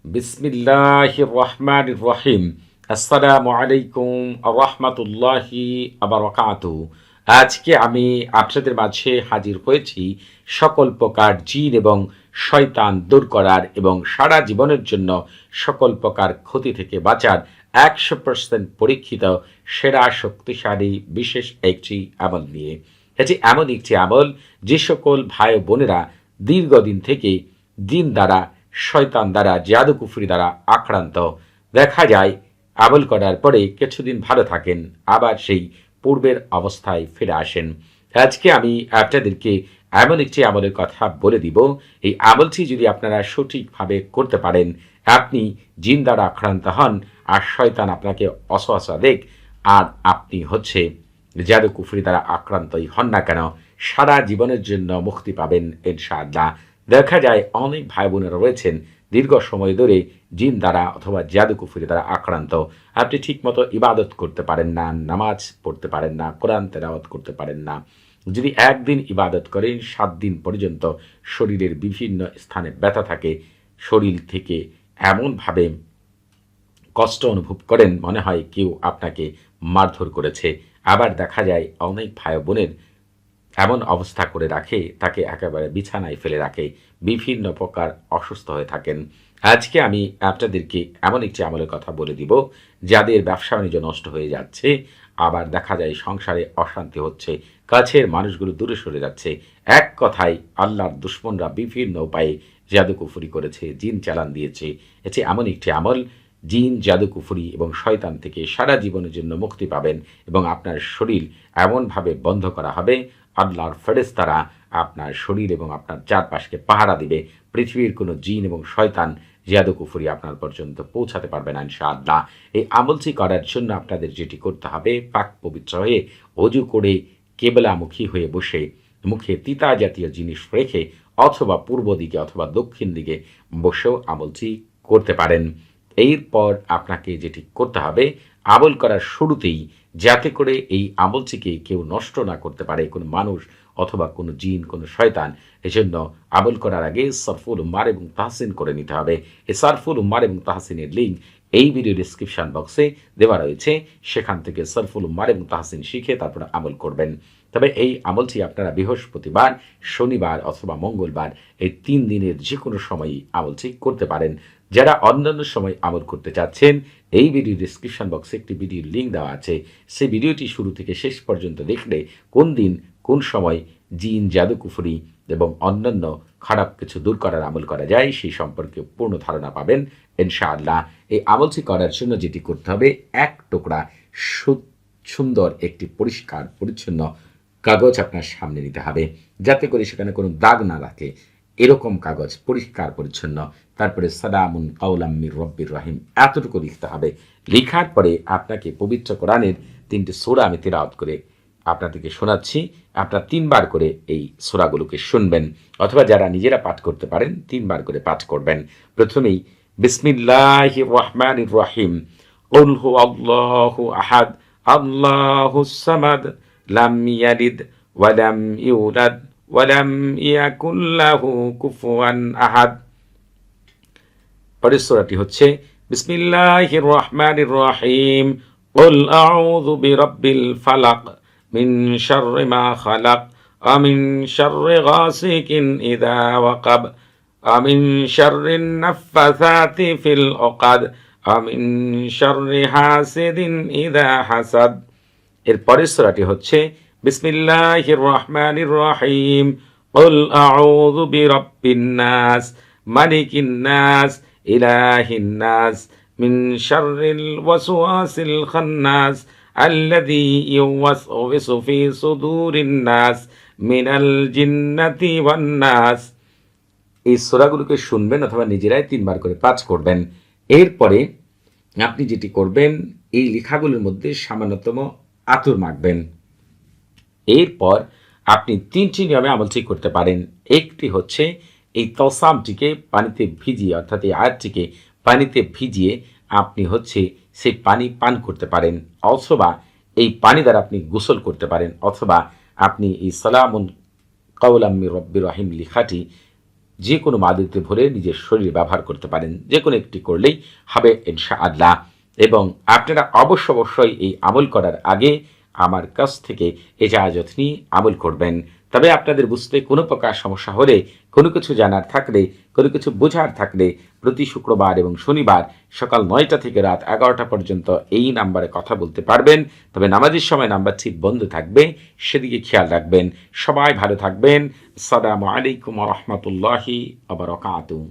বিসমিল্লাহির রহমানির রহিম। আসসালামু আলাইকুম রহমাতুল্লাহি বারাকাতুহু। আজকে আমি আপনাদের মাঝে হাজির হয়েছি সকল প্রকার জিন এবং শয়তান দূর করার এবং সারা জীবনের জন্য সকল প্রকার ক্ষতি থেকে বাঁচার 100% পরীক্ষিত সেরা শক্তিশালী বিশেষ একটি আমল নিয়ে। এটি এমন একটি আমল যে সকল ভাই বোনেরা দীর্ঘদিন থেকে দিন দ্বারা, শয়তান দ্বারা, জাদুকুফরি দ্বারা আক্রান্ত, দেখা যায় আমল করার পরে কিছুদিন ভালো থাকেন, আবার সেই পূর্বের অবস্থায় ফিরে আসেন। আজকে আমি আপনাদেরকে এমন একটি আমলের কথা বলে দিব। এই আমলটি যদি আপনারা সঠিকভাবে করতে পারেন, আপনি জিন দ্বারা আক্রান্ত হন আর শয়তান আপনাকে অসহসা দেখ, আর আপনি জাদুকুফরি দ্বারা আক্রান্তই হন না কেন, সারা জীবনের জন্য মুক্তি পাবেন ইনশাআল্লাহ। দেখা যায় অনেক ভাই বোনেরা রয়েছেন দীর্ঘ সময় ধরে জিন দ্বারা অথবা জাদুকুফরি দ্বারা আক্রান্ত। আপনি ঠিকমতো ইবাদত করতে পারেন না, নামাজ পড়তে পারেন না, কোরআন তেলাওয়াত করতে পারেন না। যদি একদিন ইবাদত করেন 7 দিন পর্যন্ত শরীরের বিভিন্ন স্থানে ব্যথা থাকে, শরীর থেকে এমনভাবে কষ্ট অনুভব করেন মনে হয় কেউ আপনাকে মারধর করেছে। আবার দেখা যায় অনেক ভাই বোনের এমন অবস্থা করে রাখে, তাকে একেবারে বিছানায় ফেলে রাখে, বিভিন্ন প্রকার অসুস্থ হয়ে থাকেন। আজকে আমি আপনাদেরকে এমন একটি আমলের কথা বলে দিব, যাদের ব্যবসা বাণিজ্য নষ্ট হয়ে যাচ্ছে, আবার দেখা যায় সংসারে অশান্তি হচ্ছে, কাছের মানুষগুলো দূরে সরে যাচ্ছে। এক কথায় আল্লাহর দুশ্মনরা বিভিন্ন উপায়ে জাদুকুফরি করেছে, জিন চালান দিয়েছে। এটি এমন একটি আমল, জিন, জাদুকুফরি এবং শয়তান থেকে সারা জীবনের জন্য মুক্তি পাবেন এবং আপনার শরীর এমনভাবে বন্ধ করা হবে, আল্লাহর ফেরেশতারা আপনার শরীর এবং আপনার চারপাশকে পাহারা দিবে। পৃথিবীর কোনো জিন এবং শয়তান, জাদুকুফরি আপনার পর্যন্ত পৌঁছাতে পারবে না ইনশাআল্লাহ। এই আমলটি করার জন্য আপনাদের যেটি করতে হবে, পাক পবিত্র হয়ে অজু করে কেবলামুখী হয়ে বসে মুখে তিতা জাতীয় জিনিস রেখে অথবা পূর্ব দিকে অথবা দক্ষিণ দিকে বসেও আমলটি করতে পারেন। এরপর আপনাকে যেটি করতে হবে, আমল করার শুরুতেই যাতে করে এই আমলটিকে কেউ নষ্ট না করতে পারে, কোনো মানুষ অথবা কোনো জিন, কোনো শয়তান, এজন্য আমল করার আগে সরফুল উম্মার এবং তাহসিন করে নিতে হবে। এই সরফুল উম্মার এবং তাহসিনের লিঙ্ক এই ভিডিও ডিসক্রিপশন বক্সে দেওয়া রয়েছে, সেখান থেকে সরফুল উম্মার এবং তাহসিন শিখে তারপরে আমল করবেন। তবে এই আমলটি আপনারা বৃহস্পতিবার, শনিবার অথবা মঙ্গলবার, এই 3 দিনের যে কোনো সময়ই আমলটি করতে পারেন। যারা অন্যান্য সময় আমল করতে চাচ্ছেন, এই ভিডিও ডিসক্রিপশন বক্সে একটি ভিডিওর লিঙ্ক দেওয়া আছে, সেই ভিডিওটি শুরু থেকে শেষ পর্যন্ত দেখলে কোন দিন কোন সময় জিন, জাদুকুফরি এবং অন্যান্য খারাপ কিছু দূর করার আমল করা যায় সেই সম্পর্কে পূর্ণ ধারণা পাবেন ইনশাআল্লাহ। এই আমলটি করার জন্য যেটি করতে হবে, 1 টুকরা সুন্দর একটি পরিষ্কার পরিচ্ছন্ন কাগজ আপনার সামনে নিতে হবে, যাতে করে সেখানে কোনো দাগ না রাখে, এরকম কাগজ পরিষ্কার পরিচ্ছন্ন। তারপরে সালামুন কাওলাম মির রব্বির রহিম এতটুকু লিখতে হবে। লেখার পরে আপনাকে পবিত্র কোরআনের 3টি সূরা আমি তিলাওয়াত করে আপনাদেরকে শোনাচ্ছি। আপনারা 3 বার করে এই সূরাগুলোকে শুনবেন, অথবা যারা নিজেরা পাঠ করতে পারেন 3 বার করে পাঠ করবেন। প্রথমেই বিসমিল্লাহির রহমানির রহিম। কুল হুয়াল্লাহু আহাদ, আল্লাহুস সামাদ, লাম ইয়ালিদ ওয়া লাম ইউলাদ ওয়ালাম ইয়াকুন লাহু কুফুয়ান আহাদ। পরের সূরাটি হচ্ছে বিসমিল্লাহির রহমানির রহিম। কুল আউযু বিরাব্বিল ফালাক মিন শাররি মা খালাক ওয়া মিন শাররি গাসিকিন ইযা ওয়াকাব ওয়া মিন শাররিন নাফফাসাতি ফিল উকাদ ওয়া মিন শাররি হাসিদিন ইযা হাসাদ। এর পরের সূরাটি হচ্ছে বিসমিল্লাহির রহমানির রহিম। কুল আউযু বিরাব্বিন নাস, মালিকিন নাস, ইলাহিন নাস, মিন শাররিল ওয়াসওয়াসিল খান্নাস, আল্লাযী ইউওয়াসওয়িসু ফি সুদুরিন নাস মিনাল জিন্নাতি ওয়ান নাস। এই সূরাগুলোকে শুনবেন অথবা নিজেরাই 3 বার করে পাঠ করবেন। এরপরে আপনি যেটি করবেন, এই লেখাগুলোর মধ্যে সামান্যতম আতর মাখবেন। এরপর আপনি 3টি নিয়মে আমলটি করতে পারেন। একটি হচ্ছে এই তসামটিকে পানিতে ভিজিয়ে, অর্থাৎ এই আয়াতটিকে পানিতে ভিজিয়ে আপনি সেই পানি পান করতে পারেন, অথবা এই পানি দ্বারা আপনি গোসল করতে পারেন, অথবা আপনি এই সালামুন কাওলাম মির রব্বির রহিম লেখাটি যে কোনো মাদুরিতে ভরে নিজের শরীরে ব্যবহার করতে পারেন। যে কোনো একটি করলেই হবে ইনশাআল্লাহ। এবং আপনারা অবশ্যই এই আমল করার আগে আমার কাছ থেকে ইজাজত নিয়ে আমল করবেন। তবে আপনাদের বুঝতে কোনো প্রকার সমস্যা হলে, কোনো কিছু জানার থাকলে, কোনো কিছু বোঝার থাকলে প্রতি শুক্রবার এবং শনিবার সকাল 9টা থেকে রাত 11টা পর্যন্ত এই নাম্বারে কথা বলতে পারবেন। তবে নামাজের সময় নাম্বারটি বন্ধ থাকবে, সেদিকে খেয়াল রাখবেন। সবাই ভালো থাকবেন। আসসালামু আলাইকুম ওয়া রাহমাতুল্লাহি ওয়া বারাকাতুহু।